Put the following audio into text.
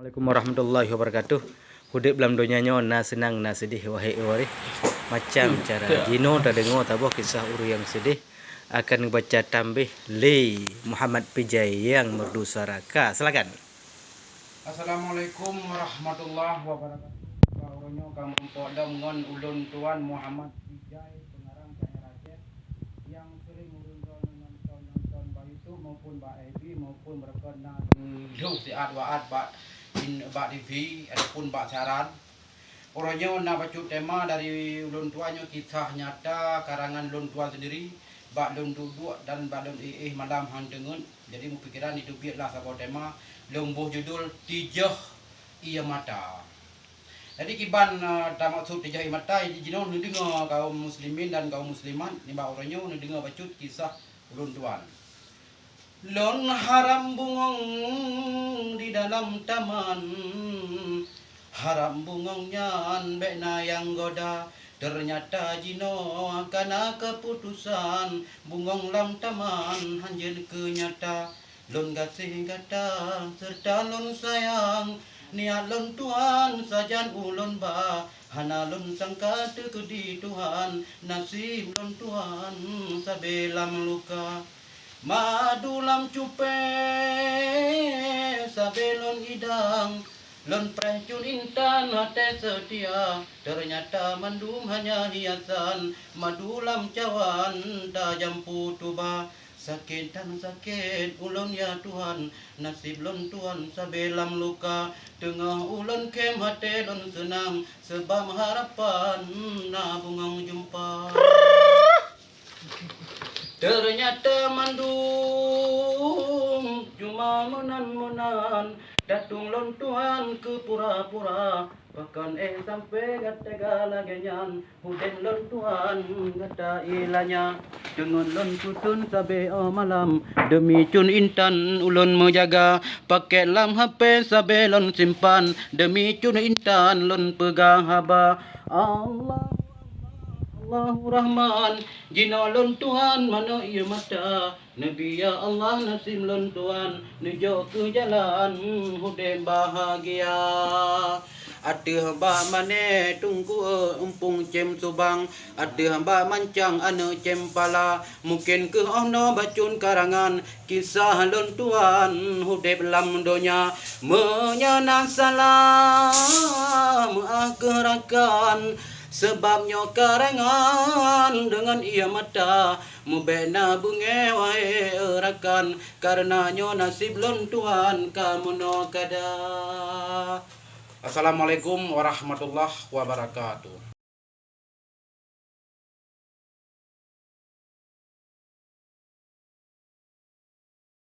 Assalamualaikum warahmatullahi wabarakatuh. Hudip dalam dunianya na senang na sedih wahai wari. Macam cara Jino tak dengar tabuh kisah uru yang sedih akan baca tambih Li Muhammad Pijai yang merdu saraka. Silakan. Assalamualaikum warahmatullahi wabarakatuh. Kauronyo kampung Podom ngon ulun tuan Muhammad Pijai pengarang saya Rakyat yang sering nonton YouTube maupun Ebi maupun berkenan Duh siat waat Bak TV ataupun Bak Saran. Orangnya nak baca tema dari ulun tuanya kisah nyata karangan ulun tua sendiri. Bak lun duduk dan bak lun malam hang dengun. Jadi mu pikiran itu biarlah sebuah tema lombuh judul Tijah Ia Mata. Jadi kiban tak maksud Tijah Ia Mata jino nu dengar kaum muslimin dan kaum muslimat ni bak orangnya nu dengar baca kisah ulun tuan. Lon haram bungong di dalam taman, haram bungongnya bekna yang goda. Ternyata jino karena keputusan bungong lam taman hanjen kenyata. Lon gasih gata serta lon sayang, niat lon tuan sajan ulon ba. Hana lon sangka tekedi Tuhan, nasib lon tuan sabelam luka. Madu lam cupe sabelon hidang, lon prejun intan hati setia. Ternyata mandum hanya hiasan, madu lam cawan tajam putuba. Sakit dan sakit ulon ya Tuhan, nasib lon tuan sabelam luka. Tengah ulon kem hati lon senang, sebab harapan na bungang jumpa. Ternyata mandum cuma menan-menan, datung lon Tuhan ke pura-pura. Bahkan sampai gata lagenyan, huden lon Tuhan gata ilanya. Dengan lon kutun sabe malam, demi cun intan ulun menjaga. Pakai lam HP sabe lon simpan, demi cun intan lon pegang haba. Allahu Rahman, jina lon Tuhan mana ia mata. Nabi ya Allah nasim lon Tuhan, nuju ke jalan hudem bahagia. Ada hamba mane tunggu umpung cem subang, ada hamba mancang ane cem pala. Mungkin ke ono bacun karangan kisah lon Tuhan hudep lam donya. Menyenang salam akhirakan, sebabnya karangan dengan ia mata mubena bunge wae erakan, karenanya nasib lon Tuhan kamu no kada. Assalamualaikum warahmatullahi wabarakatuh.